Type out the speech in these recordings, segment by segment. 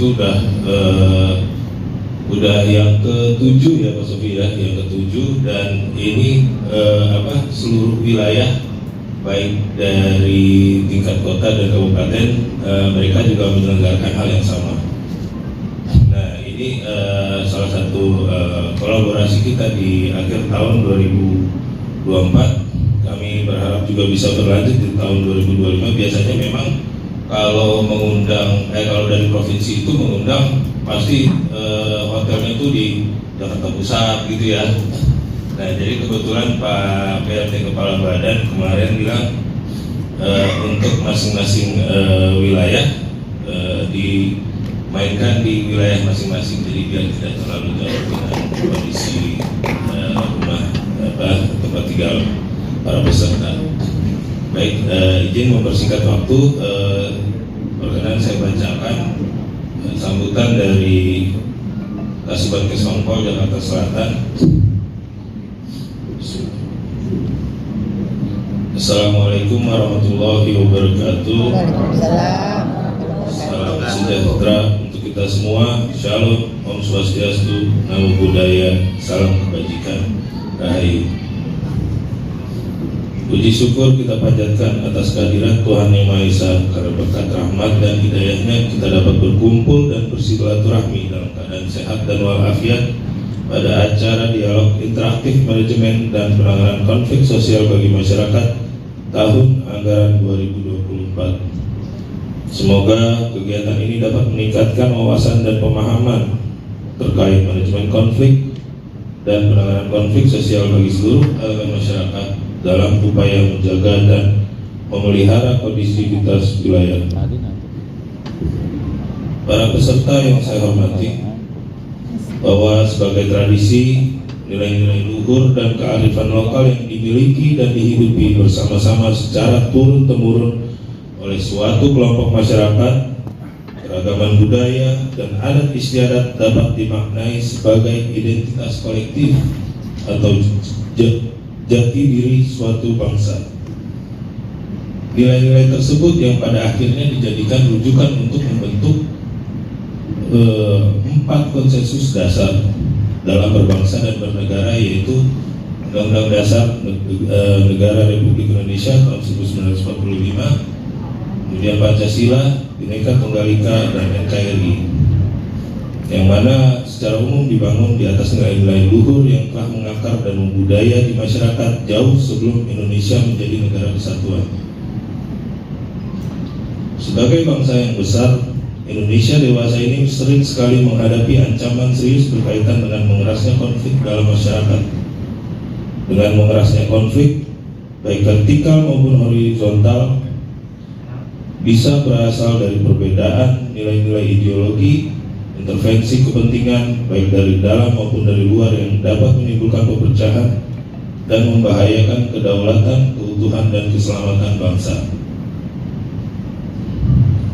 itu udah yang ke-7 ya Pak Sofi ya, yang ke-7, dan ini seluruh wilayah baik dari tingkat kota dan kabupaten mereka juga menyelenggarakan hal yang sama. Nah ini salah satu kolaborasi kita di akhir tahun 2024. Kami berharap juga bisa berlanjut di tahun 2025. Biasanya memang kalau mengundang kalau dari provinsi itu mengundang pasti hotelnya itu di Jakarta Pusat gitu ya. Nah jadi kebetulan Pak PRT Kepala Badan kemarin bilang untuk masing-masing wilayah dimainkan di wilayah masing-masing, jadi biar tidak terlalu jauh dengan kondisi rumah tempat tinggal para peserta. Baik, izin mempersingkat waktu, perkenan saya bacakan sambutan dari Kasubag Pol Jakarta Selatan. Assalamualaikum warahmatullahi wabarakatuh. Salam sejahtera untuk kita semua. Shalom, Om Swastiastu, Namo Buddhaya, salam kebajikan, Rahayu. Puji syukur kita panjatkan atas kehadiran Tuhan Yang Maha Esa, karena berkat rahmat dan hidayahnya kita dapat berkumpul dan bersilaturahmi dalam keadaan sehat dan walafiat pada acara dialog interaktif manajemen dan penanganan konflik sosial bagi masyarakat tahun anggaran 2024. Semoga kegiatan ini dapat meningkatkan wawasan dan pemahaman terkait manajemen konflik dan penanganan konflik sosial bagi seluruh elemen masyarakat dalam upaya menjaga dan memelihara kondisivitas wilayah. Para peserta yang saya hormati, bahwa sebagai tradisi, nilai-nilai luhur dan kearifan lokal yang dimiliki dan dihidupi bersama-sama secara turun-temurun oleh suatu kelompok masyarakat, keragaman budaya dan adat istiadat dapat dimaknai sebagai identitas kolektif atau jati diri suatu bangsa. Nilai-nilai tersebut yang pada akhirnya dijadikan rujukan untuk membentuk 4 konsensus dasar dalam berbangsa dan bernegara, yaitu Undang-Undang Dasar Negara Republik Indonesia tahun 1945, kemudian Pancasila, Bhinneka Tunggal Ika, dan NKRI, yang mana secara umum dibangun di atas nilai-nilai luhur yang telah mengakar dan membudaya di masyarakat jauh sebelum Indonesia menjadi negara kesatuan. Sebagai bangsa yang besar, Indonesia dewasa ini sering sekali menghadapi ancaman serius berkaitan dengan mengerasnya konflik dalam masyarakat. Dengan mengerasnya konflik, baik vertikal maupun horizontal, bisa berasal dari perbedaan nilai-nilai ideologi, intervensi kepentingan baik dari dalam maupun dari luar yang dapat menimbulkan perpecahan dan membahayakan kedaulatan, keutuhan, dan keselamatan bangsa.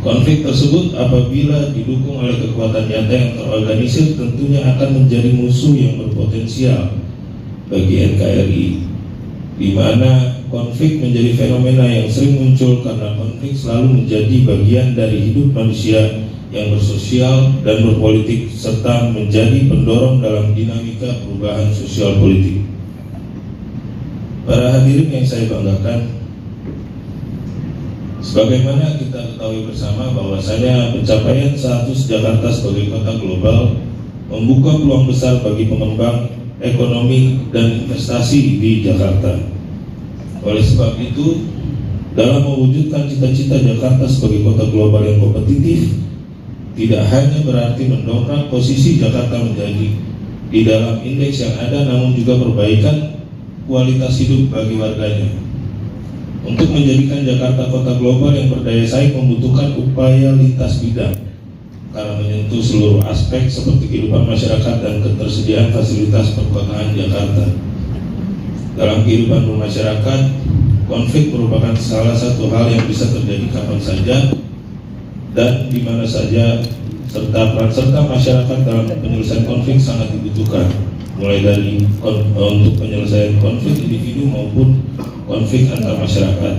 Konflik tersebut apabila didukung oleh kekuatan nyata yang terorganisir tentunya akan menjadi musuh yang berpotensial bagi NKRI, di mana konflik menjadi fenomena yang sering muncul karena konflik selalu menjadi bagian dari hidup manusia yang bersosial dan berpolitik, serta menjadi pendorong dalam dinamika perubahan sosial politik. Para hadirin yang saya banggakan, sebagaimana kita ketahui bersama bahwasanya pencapaian status Jakarta sebagai kota global membuka peluang besar bagi pengembang ekonomi dan investasi di Jakarta. Oleh sebab itu, dalam mewujudkan cita-cita Jakarta sebagai kota global yang kompetitif, tidak hanya berarti mendongkrak posisi Jakarta menjadi di dalam indeks yang ada, namun juga perbaikan kualitas hidup bagi warganya. Untuk menjadikan Jakarta kota global yang berdaya saing membutuhkan upaya lintas bidang, karena menyentuh seluruh aspek seperti kehidupan masyarakat dan ketersediaan fasilitas perkotaan Jakarta. Dalam kehidupan bermasyarakat, konflik merupakan salah satu hal yang bisa terjadi kapan saja dan di mana saja, serta peran serta masyarakat dalam penyelesaian konflik sangat dibutuhkan, mulai dari untuk penyelesaian konflik individu maupun konflik antar masyarakat.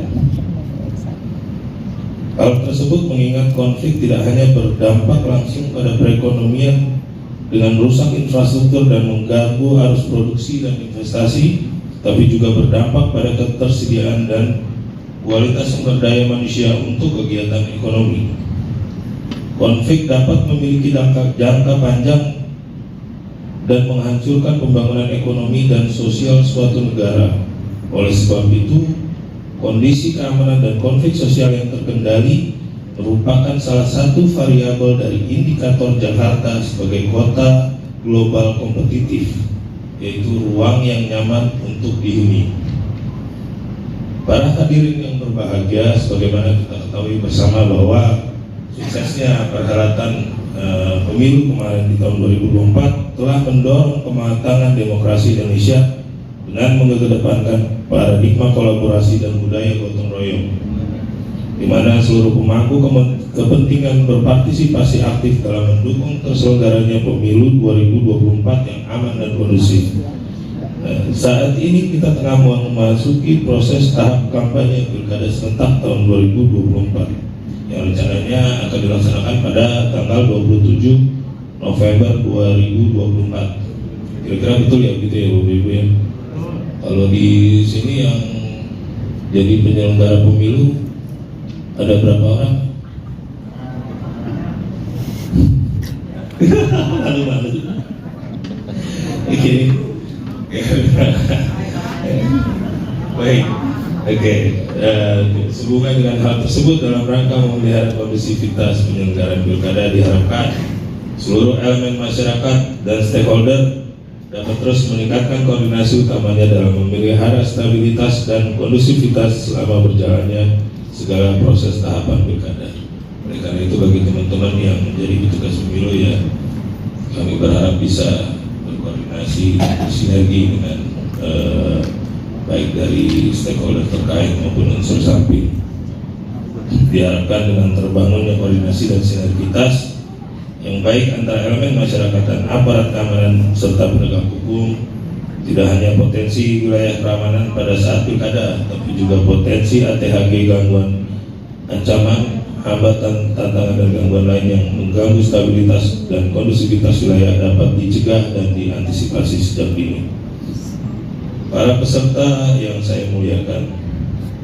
Hal tersebut mengingat konflik tidak hanya berdampak langsung pada perekonomian dengan merusak infrastruktur dan mengganggu arus produksi dan investasi, tapi juga berdampak pada ketersediaan dan kualitas sumber daya manusia untuk kegiatan ekonomi. Konflik dapat memiliki jangka panjang dan menghancurkan pembangunan ekonomi dan sosial suatu negara. Oleh sebab itu, kondisi keamanan dan konflik sosial yang terkendali merupakan salah satu variabel dari indikator Jakarta sebagai kota global kompetitif, yaitu ruang yang nyaman untuk dihuni. Para hadirin yang berbahagia, sebagaimana kita ketahui bersama bahwa suksesnya perhelatan pemilu kemarin di tahun 2024 telah mendorong kematangan demokrasi Indonesia dengan mengedepankan paradigma kolaborasi dan budaya gotong royong, di mana seluruh pemangku kepentingan berpartisipasi aktif dalam mendukung terselenggaranya pemilu 2024 yang aman dan kondusif. Saat ini kita tengah memasuki proses tahap kampanye pilkada serentak tahun 2024 yang rencananya akan dilaksanakan pada tanggal 27 November 2024. Kira-kira betul ya gitu ya Bapak Ibu ya. Kalau di sini yang jadi penyelenggara pemilu ada berapa orang? Malu-malu. Oke. Baik. Oke. Sehubungan dengan hal tersebut, dalam rangka memelihara kondusivitas penyelenggaraan pilkada, diharapkan seluruh elemen masyarakat dan stakeholder dapat terus meningkatkan koordinasi utamanya dalam memelihara stabilitas dan kondusivitas selama berjalannya segala proses tahapan pilkada. Oleh karena itu, bagi teman-teman yang menjadi petugas pemilu ya, kami berharap bisa berkoordinasi, bersinergi dengan baik dari stakeholder terkait maupun unsur samping. Diharapkan dengan terbangunnya koordinasi dan sinergitas yang baik antara elemen masyarakat dan aparat keamanan serta penegak hukum, tidak hanya potensi wilayah keamanan pada saat pilkada, tapi juga potensi ATHG, gangguan, ancaman, hambatan, tantangan dan gangguan lain yang mengganggu stabilitas dan kondusivitas wilayah dapat dicegah dan diantisipasi sejak dini. Para peserta yang saya muliakan,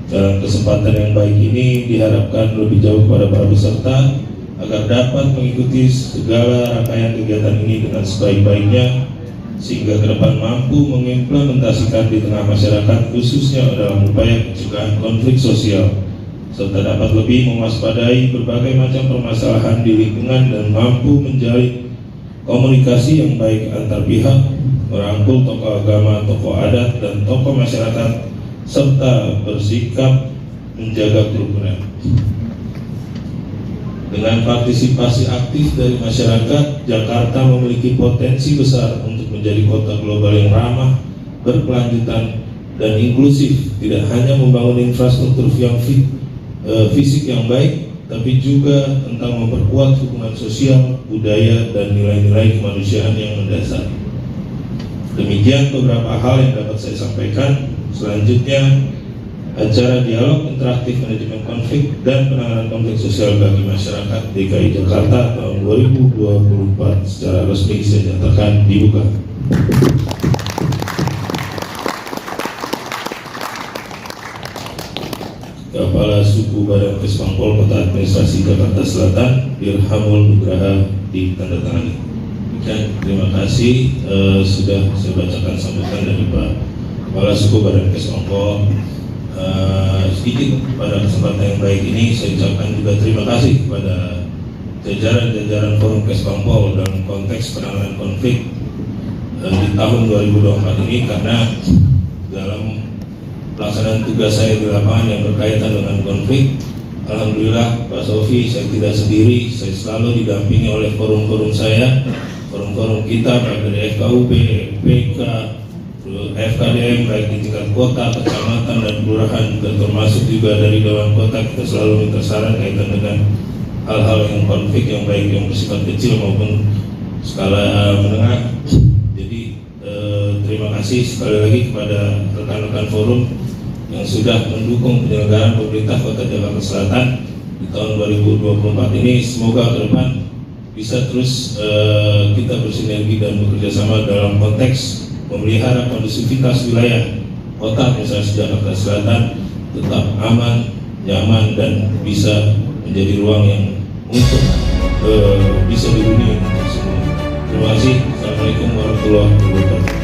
dalam kesempatan yang baik ini diharapkan lebih jauh kepada para peserta agar dapat mengikuti segala rangkaian kegiatan ini dengan sebaik-baiknya, sehingga ke depan mampu mengimplementasikan di tengah masyarakat, khususnya dalam upaya pencegahan konflik sosial, serta dapat lebih mewaspadai berbagai macam permasalahan di lingkungan dan mampu menjalin komunikasi yang baik antar pihak, merangkul tokoh agama, tokoh adat, dan tokoh masyarakat, serta bersikap menjaga kerukunan. Dengan partisipasi aktif dari masyarakat, Jakarta memiliki potensi besar untuk menjadi kota global yang ramah, berkelanjutan, dan inklusif. Tidak hanya membangun infrastruktur yang fisik yang baik, tapi juga tentang memperkuat hubungan sosial, budaya, dan nilai-nilai kemanusiaan yang mendasar. Demikian beberapa hal yang dapat saya sampaikan. Selanjutnya, acara dialog interaktif manajemen konflik dan penanganan konflik sosial bagi masyarakat DKI Jakarta tahun 2024 secara resmi saya nyatakan dibuka. Kepala Suku Badan Kesbangpol Kota Administrasi Jakarta Selatan, Dirhamul Nugraha, ditandatangani. Terima kasih sudah saya bacakan sambutan dari Pak Kepala Suku Badan Kesbangpol. Sedikit pada kesempatan yang baik ini saya ucapkan juga terima kasih kepada jajaran-jajaran Forum Kesbangpol dalam konteks penanganan konflik di tahun 2024 ini, karena dalam pelaksanaan tugas saya di lapangan yang berkaitan dengan konflik, alhamdulillah Pak Sofi, saya tidak sendiri, saya selalu didampingi oleh forum-forum saya, forum-forum kita baik dari FKUB, FPK, FKDM baik di tingkat kota, kecamatan, dan kelurahan, dan termasuk juga dari Dewan Kota. Kita selalu minta saran kaitan dengan hal-hal yang konflik yang baik yang bersifat kecil maupun skala menengah. Jadi terima kasih sekali lagi kepada rekan-rekan forum yang sudah mendukung penyelenggaraan pemerintah Kota Jakarta Selatan di tahun 2024 ini. Semoga ke depan bisa terus kita bersinergi dan bekerja sama dalam konteks memelihara kondusivitas wilayah kota misalnya Jakarta Selatan tetap aman, nyaman, dan bisa menjadi ruang yang untuk bisa dihuni untuk semua. Terima kasih. Assalamualaikum warahmatullahi wabarakatuh.